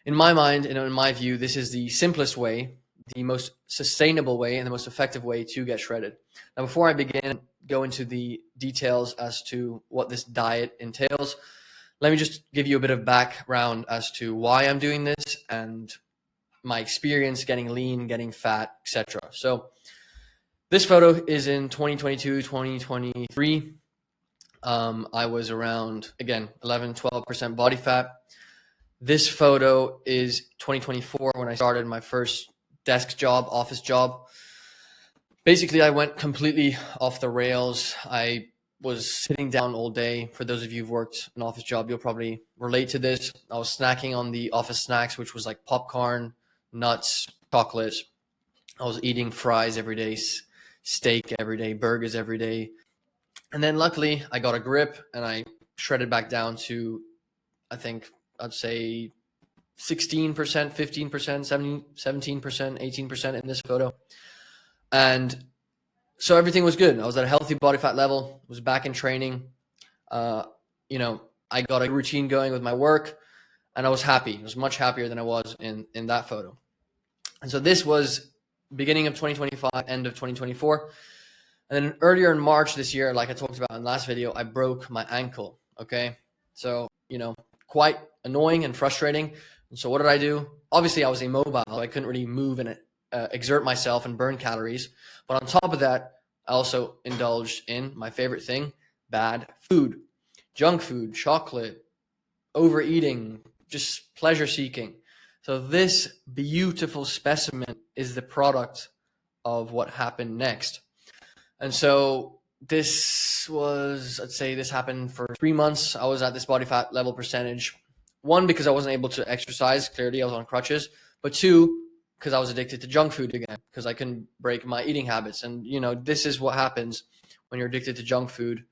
in my mind, in my view, this is the simplest way, the most sustainable way, and the most effective way to get shredded. Now, before I begin, go into the details as to what this diet entails, let me just give you a bit of background as to why I'm doing this and my experience getting lean, getting fat, etc. So this photo is in 2022, 2023. I was around, again, 11, 12% body fat. This photo is 2024 when I started my first desk job, office job. Basically, I went completely off the rails. I was sitting down all day. For those of you who've worked an office job, you'll probably relate to this. I was snacking on the office snacks, which was like popcorn, nuts, chocolate. I was eating fries every day, steak every day, burgers every day. And then luckily I got a grip and I shredded back down to, I think I'd say 16%, 15%, 17%, 18% in this photo. And so everything was good. I was at a healthy body fat level, was back in training. I got a routine going with my work and I was happy. I was much happier than I was in that photo. And so this was beginning of 2025, end of 2024. And then earlier in March this year, like I talked about in the last video, I broke my ankle, okay? So, quite annoying and frustrating. And so what did I do? Obviously, I was immobile. I couldn't really move and exert myself and burn calories. But on top of that, I also indulged in my favorite thing, bad food, junk food, chocolate, overeating, just pleasure seeking. So this beautiful specimen is the product of what happened next. And so this was, I'd say this happened for 3 months. I was at this body fat level percentage. One, because I wasn't able to exercise. Clearly, I was on crutches. But two, because I was addicted to junk food again, because I couldn't break my eating habits. And, this is what happens when you're addicted to junk food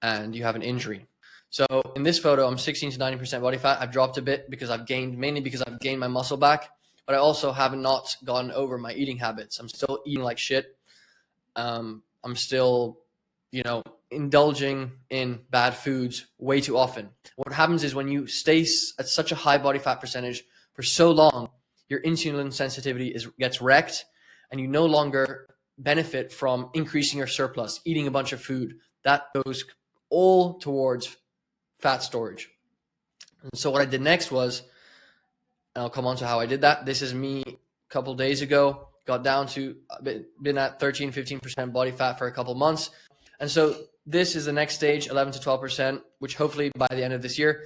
and you have an injury. So in this photo, I'm 16 to 90% body fat. I've dropped a bit mainly because I've gained my muscle back. But I also have not gone over my eating habits. I'm still eating like shit. I'm still, indulging in bad foods way too often. What happens is when you stay at such a high body fat percentage for so long, your insulin sensitivity gets wrecked and you no longer benefit from increasing your surplus, eating a bunch of food. That goes all towards fat storage. And so what I did next was, and I'll come on to how I did that. This is me a couple days ago. Got down to, been at 13, 15% body fat for a couple months. And so this is the next stage, 11 to 12%, which hopefully by the end of this year,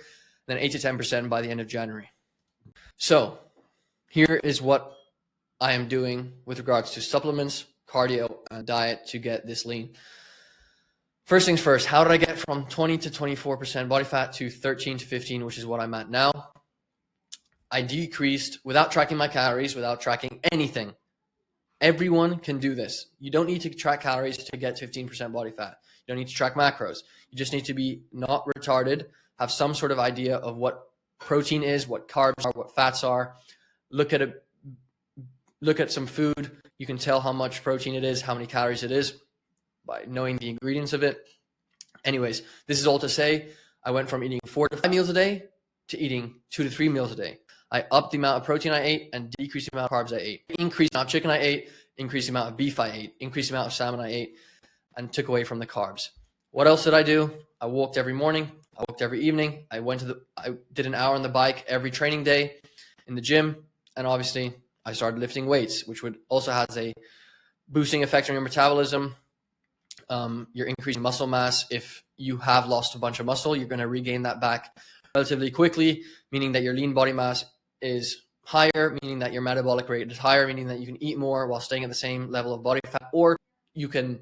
then 8 to 10% by the end of January. So here is what I am doing with regards to supplements, cardio, and diet to get this lean. First things first, how did I get from 20 to 24% body fat to 13 to 15, which is what I'm at now? I decreased without tracking my calories, without tracking anything. Everyone can do this. You don't need to track calories to get 15% body fat. You don't need to track macros. You just need to be not retarded, have some sort of idea of what protein is, what carbs are, what fats are. Look at some food. You can tell how much protein it is, how many calories it is by knowing the ingredients of it. Anyways, this is all to say, I went from eating 4 to 5 meals a day to eating 2 to 3 meals a day. I upped the amount of protein I ate and decreased the amount of carbs I ate. Increased the amount of chicken I ate, increased the amount of beef I ate, increased the amount of salmon I ate, and took away from the carbs. What else did I do? I walked every morning. I walked every evening. I did an hour on the bike every training day in the gym. And obviously, I started lifting weights, which also has a boosting effect on your metabolism. You're increasing muscle mass. If you have lost a bunch of muscle, you're going to regain that back relatively quickly, meaning that your lean body mass is higher, meaning that your metabolic rate is higher, meaning that you can eat more while staying at the same level of body fat, or you can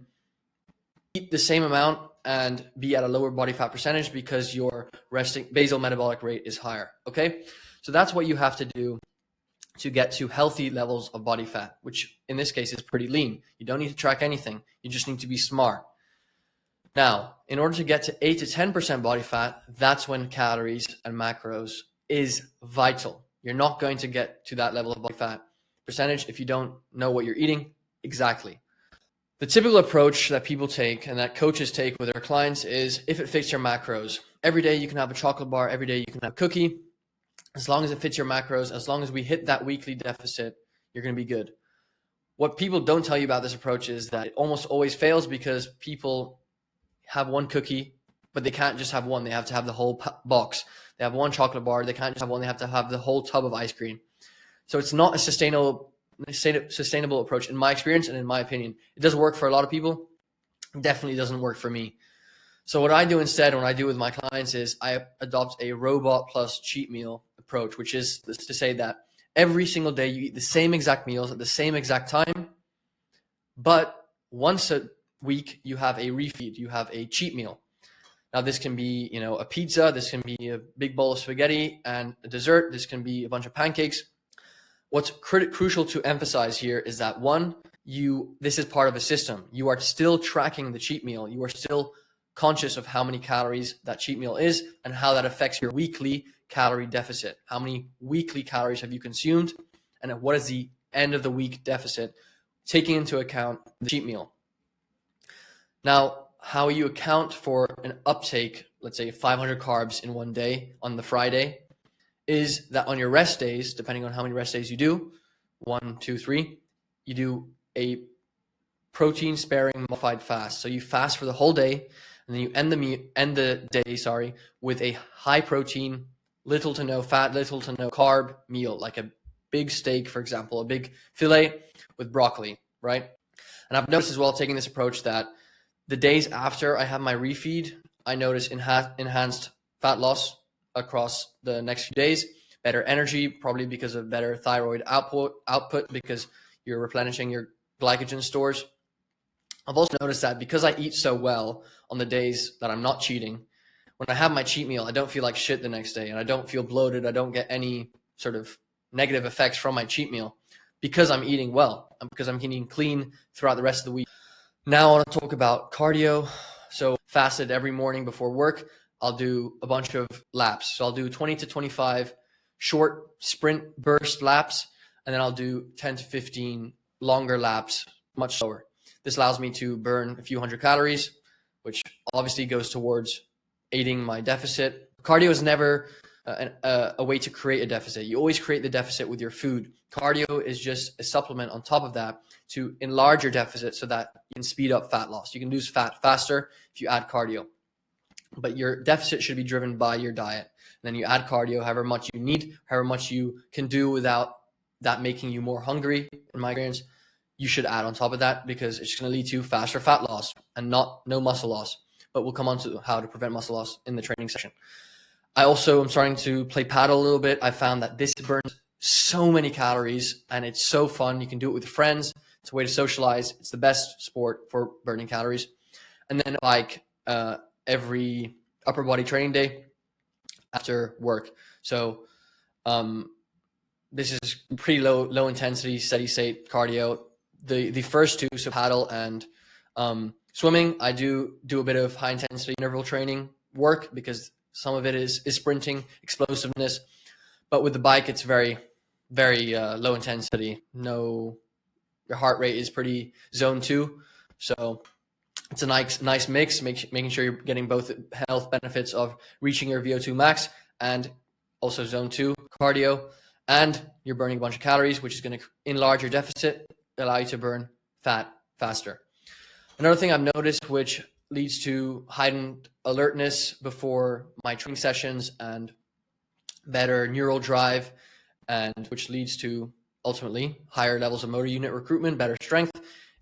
eat the same amount and be at a lower body fat percentage because your resting basal metabolic rate is higher. Okay, so that's what you have to do to get to healthy levels of body fat, which in this case is pretty lean. You don't need to track anything. You just need to be smart. Now, in order to get to 8 to 10% body fat, that's when calories and macros is vital. You're not going to get to that level of body fat percentage if you don't know what you're eating exactly. The typical approach that people take and that coaches take with their clients is if it fits your macros. Every day you can have a chocolate bar, every day you can have a cookie. As long as it fits your macros, as long as we hit that weekly deficit, you're going to be good. What people don't tell you about this approach is that it almost always fails because people have one cookie, but they can't just have one. They have to have the whole box. They have one chocolate bar. They can't just have one. They have to have the whole tub of ice cream. So it's not a sustainable approach in my experience and in my opinion. It does work for a lot of people. It definitely doesn't work for me. So what I do instead, what I do with my clients, is I adopt a robot plus cheat meal approach, which is to say that every single day you eat the same exact meals at the same exact time, but once a week you have a refeed, you have a cheat meal. Now this can be, a pizza, this can be a big bowl of spaghetti and a dessert, this can be a bunch of pancakes. What's crucial to emphasize here is that this is part of a system. You are still tracking the cheat meal. You are still conscious of how many calories that cheat meal is and how that affects your weekly calorie deficit. How many weekly calories have you consumed, and what is the end of the week deficit, taking into account the cheat meal. Now, how you account for an uptake, let's say 500 carbs in one day on the Friday, is that on your rest days, depending on how many rest days you do, 1, 2, 3, you do a protein sparing modified fast. So you fast for the whole day, and then you end the day with a high protein, little to no fat, little to no carb meal, like a big steak, for example, a big filet with broccoli, right? And I've noticed as well, taking this approach, that the days after I have my refeed, I notice enhanced fat loss across the next few days, better energy, probably because of better thyroid output because you're replenishing your glycogen stores. I've also noticed that because I eat so well on the days that I'm not cheating, when I have my cheat meal, I don't feel like shit the next day, and I don't feel bloated. I don't get any sort of negative effects from my cheat meal because I'm eating well and because I'm eating clean throughout the rest of the week. Now I want to talk about cardio. So fasted every morning before work, I'll do a bunch of laps. So I'll do 20 to 25 short sprint burst laps, and then I'll do 10 to 15 longer laps, much slower. This allows me to burn a few hundred calories, which obviously goes towards aiding my deficit. Cardio is never a way to create a deficit. You always create the deficit with your food. Cardio is just a supplement on top of that to enlarge your deficit so that you can speed up fat loss. You can lose fat faster if you add cardio. But your deficit should be driven by your diet. And then you add cardio however much you need, however much you can do without that making you more hungry, in my experience. You should add on top of that because it's going to lead to faster fat loss and no muscle loss. But we'll come on to how to prevent muscle loss in the training section. I also am starting to play paddle a little bit. I found that this burns so many calories and it's so fun. You can do it with friends. It's a way to socialize. It's the best sport for burning calories. And then every upper body training day after work. So this is pretty low intensity, steady state cardio. The first two, so paddle and swimming, I do a bit of high intensity interval training work because some of it is sprinting, explosiveness. But with the bike, it's very, very low intensity. Your heart rate is pretty zone 2. So it's a nice mix, making sure you're getting both health benefits of reaching your VO2 max and also zone 2 cardio. And you're burning a bunch of calories, which is going to enlarge your deficit, allow you to burn fat faster. Another thing I've noticed, which leads to heightened alertness before my training sessions and better neural drive, and which leads to ultimately higher levels of motor unit recruitment, better strength,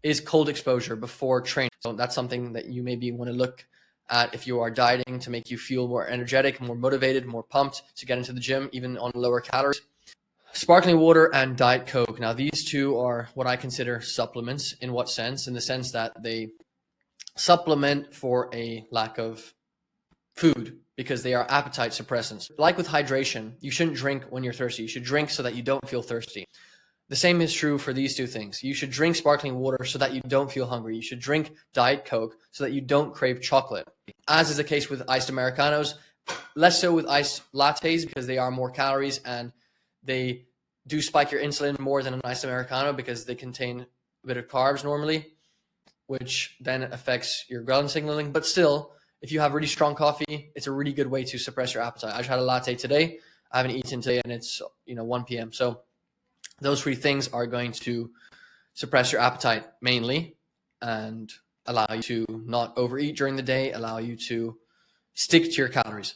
is cold exposure before training. So that's something that you maybe want to look at if you are dieting to make you feel more energetic, more motivated, more pumped to get into the gym, even on lower calories. Sparkling water and Diet Coke. Now, these two are what I consider supplements. In what sense? In the sense that they supplement for a lack of food because they are appetite suppressants. Like with hydration, you shouldn't drink when you're thirsty. You should drink so that you don't feel thirsty. The same is true for these two things. You should drink sparkling water so that you don't feel hungry. You should drink Diet Coke so that you don't crave chocolate. As is the case with iced Americanos, less so with iced lattes because they are more calories and they do spike your insulin more than an iced Americano because they contain a bit of carbs normally, which then affects your ghrelin signaling. But still, if you have really strong coffee, it's a really good way to suppress your appetite. I just had a latte today. I haven't eaten today and it's 1 p.m. So those three things are going to suppress your appetite mainly and allow you to not overeat during the day, allow you to stick to your calories.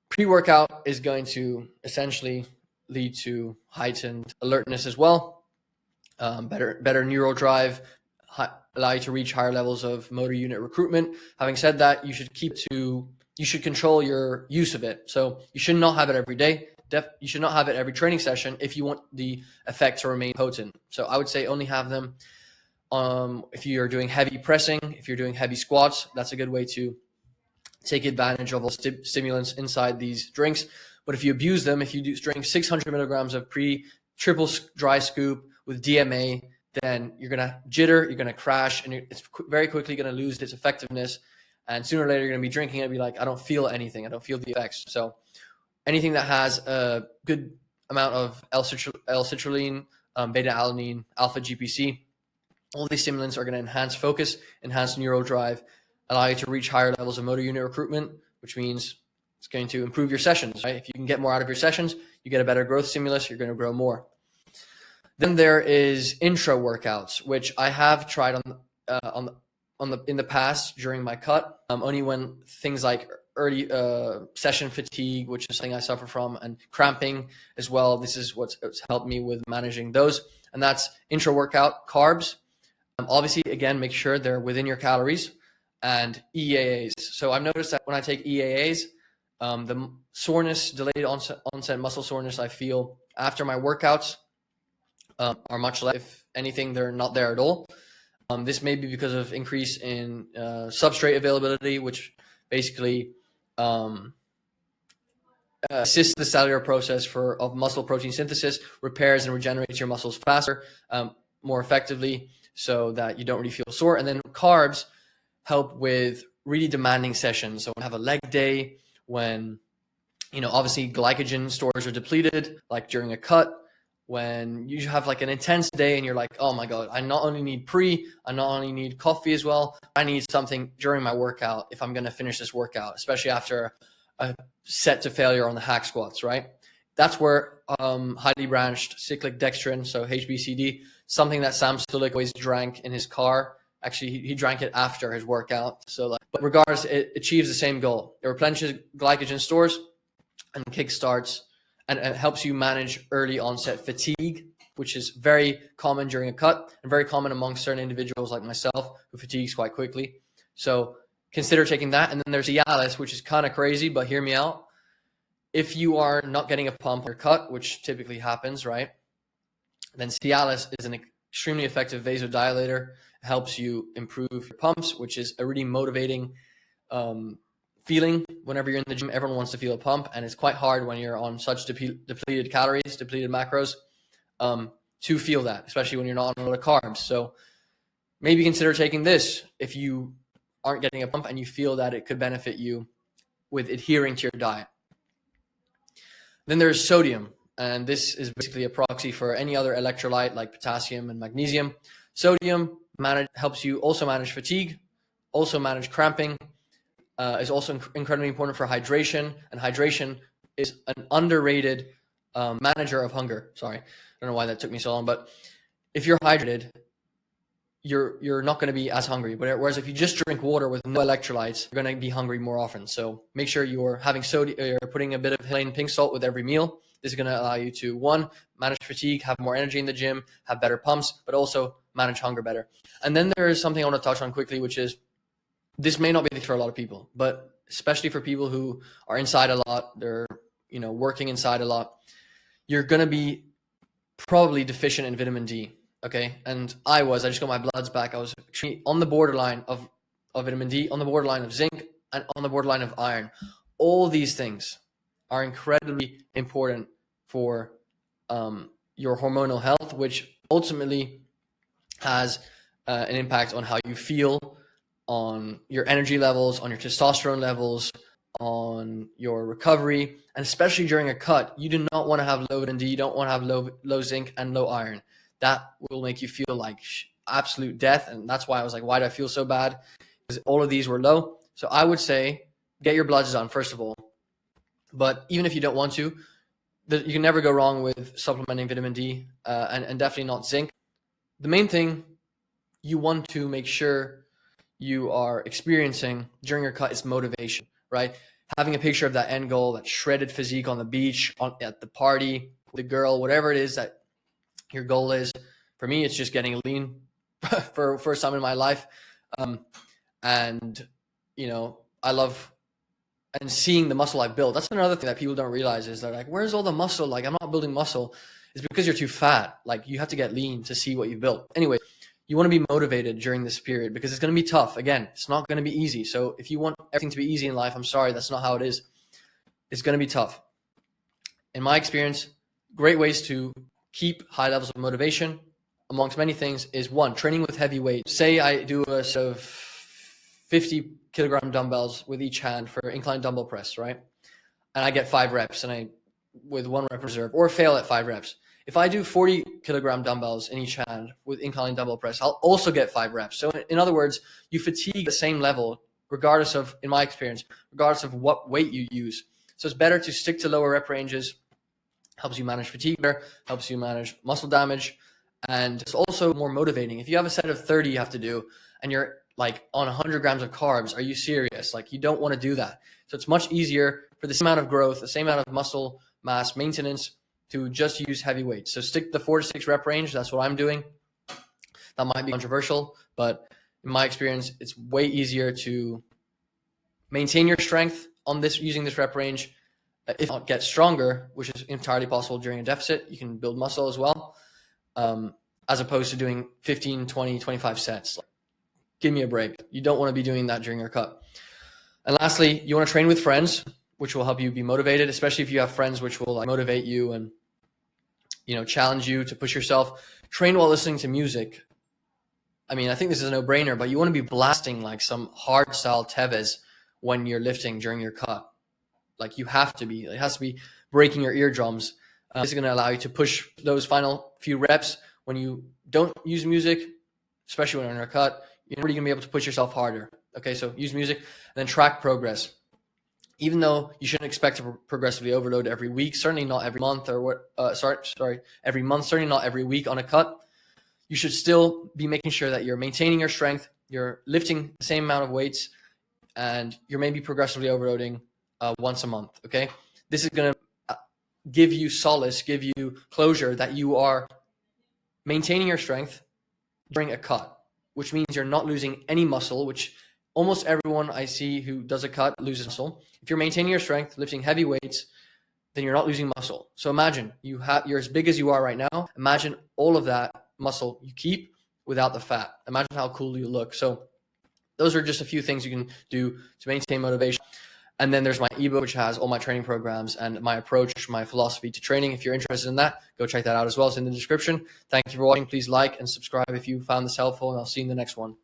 Pre-workout is going to essentially lead to heightened alertness as well, better neural drive, allow you to reach higher levels of motor unit recruitment. Having said that, you should control your use of it. So you should not have it every day. You should not have it every training session if you want the effect to remain potent. So I would say only have them if you're doing heavy pressing, if you're doing heavy squats. That's a good way to take advantage of all stimulants inside these drinks. But if you abuse them, if you drink 600 milligrams of triple dry scoop with DMA, then you're going to jitter, you're going to crash, and it's very quickly going to lose its effectiveness. And sooner or later, you're going to be drinking it and be like, I don't feel anything. I don't feel the effects. So anything that has a good amount of L-citrulline, beta-alanine, alpha-GPC, all these stimulants are going to enhance focus, enhance neural drive, allow you to reach higher levels of motor unit recruitment, which means it's going to improve your sessions, right? If you can get more out of your sessions, you get a better growth stimulus, you're going to grow more. Then there is intra workouts, which I have tried in the past during my cut, only when things like early session fatigue, which is something I suffer from, and cramping as well. This is what's helped me with managing those, and that's intra workout carbs. Obviously, again, make sure they're within your calories, and EAAs. So I've noticed that when I take EAAs, the soreness, delayed onset muscle soreness I feel after my workouts are much less. If anything, they're not there at all. This may be because of increase in substrate availability, which basically assists the cellular process of muscle protein synthesis, repairs and regenerates your muscles faster, more effectively, so that you don't really feel sore. And then carbs help with really demanding sessions. So when I have a leg day, when obviously glycogen stores are depleted, like during a cut, when you have like an intense day and you're like, oh my God, I not only need I not only need coffee as well, I need something during my workout if I'm going to finish this workout, especially after a set to failure on the hack squats, right? That's where highly branched cyclic dextrin, so HBCD, something that Sam Stulik always drank in his car. Actually, he drank it after his workout. So, but regardless, it achieves the same goal. It replenishes glycogen stores and kickstarts and helps you manage early onset fatigue, which is very common during a cut and very common among certain individuals like myself who fatigues quite quickly. So consider taking that. And then there's Cialis, which is kind of crazy, but hear me out. If you are not getting a pump or cut, which typically happens, right? Then Cialis is an extremely effective vasodilator. It helps you improve your pumps, which is a really motivating feeling whenever you're in the gym. Everyone wants to feel a pump, and it's quite hard when you're on such depleted calories, depleted macros, to feel that, especially when you're not on a lot of carbs. So maybe consider taking this if you aren't getting a pump and you feel that it could benefit you with adhering to your diet. Then there's sodium, and this is basically a proxy for any other electrolyte like potassium and magnesium. Sodium helps you also manage fatigue, also manage cramping, is also incredibly important for hydration, and hydration is an underrated manager of hunger. Sorry, I don't know why that took me so long, but if you're hydrated, you're not going to be as hungry. But whereas if you just drink water with no electrolytes, you're going to be hungry more often. So make sure you're having sodium, you're putting a bit of plain pink salt with every meal. This is going to allow you to, one, manage fatigue, have more energy in the gym, have better pumps, but also manage hunger better. And then there is something I want to touch on quickly, which is this may not be the case for a lot of people, but especially for people who are inside a lot, they're working inside a lot, you're going to be probably deficient in vitamin D. Okay. And I just got my bloods back. I was on the borderline of vitamin D, on the borderline of zinc, and on the borderline of iron. All these things are incredibly important for your hormonal health, which ultimately has an impact on how you feel, on your energy levels, on your testosterone levels, on your recovery, and especially during a cut. You do not want to have low vitamin D. You don't want to have low zinc and low iron. That will make you feel like absolute death. And that's why I was like, why do I feel so bad? Because all of these were low. So I would say get your bloods done, first of all. But even if you don't want to, You can never go wrong with supplementing vitamin D, and definitely not zinc. The main thing you want to make sure you are experiencing during your cut is motivation, right? Having a picture of that end goal, that shredded physique on the beach, at the party, the girl, whatever it is that your goal is. For me, it's just getting lean for first time in my life. And, I love and seeing the muscle I built. That's another thing that people don't realize is they're like, where's all the muscle? Like, I'm not building muscle. It's because you're too fat. Like, you have to get lean to see what you built. Anyway, you want to be motivated during this period because it's going to be tough. Again, it's not going to be easy. So if you want everything to be easy in life, I'm sorry, that's not how it is. It's going to be tough. In my experience, great ways to keep high levels of motivation, amongst many things, is one, training with heavy weights. Say I do a sort of 50 kilogram dumbbells with each hand for incline dumbbell press, right? And I get 5 reps and with 1 rep reserve, or fail at 5 reps. If I do 40 kilogram dumbbells in each hand with incline dumbbell press, I'll also get 5 reps. So in other words, you fatigue the same level regardless of, in my experience, regardless of what weight you use. So it's better to stick to lower rep ranges, helps you manage fatigue better, helps you manage muscle damage, and it's also more motivating. If you have a set of 30 you have to do and you're like on 100 grams of carbs, are you serious? Like, you don't want to do that. So it's much easier for the same amount of growth, the same amount of muscle mass maintenance, to just use heavy weights. So stick to the 4 to 6 rep range. That's what I'm doing. That might be controversial, but in my experience, it's way easier to maintain your strength on this, using this rep range. If not get stronger, which is entirely possible during a deficit, you can build muscle as well, as opposed to doing 15, 20, 25 sets. Give me a break. You don't want to be doing that during your cut. And lastly, you want to train with friends, which will help you be motivated, especially if you have friends which will motivate you and challenge you to push yourself. Train while listening to music. I mean, I think this is a no-brainer, but you want to be blasting like some hard-style Tevez when you're lifting during your cut. Like, you have to be. It has to be breaking your eardrums. This is going to allow you to push those final few reps. When you don't use music, especially when you're in a cut, you're already going to be able to push yourself harder. Okay, so use music and then track progress. Even though you shouldn't expect to progressively overload every week, certainly not every month, or every month, certainly not every week on a cut, you should still be making sure that you're maintaining your strength, you're lifting the same amount of weights, and you're maybe progressively overloading once a month. Okay, this is going to give you solace, give you closure that you are maintaining your strength during a cut, which means you're not losing any muscle, which almost everyone I see who does a cut loses muscle. If you're maintaining your strength, lifting heavy weights, then you're not losing muscle. So imagine you're as big as you are right now. Imagine all of that muscle you keep without the fat. Imagine how cool you look. So those are just a few things you can do to maintain motivation. And then there's my ebook, which has all my training programs and my approach, my philosophy to training. If you're interested in that, go check that out as well. It's in the description. Thank you for watching. Please like and subscribe if you found this helpful, and I'll see you in the next one.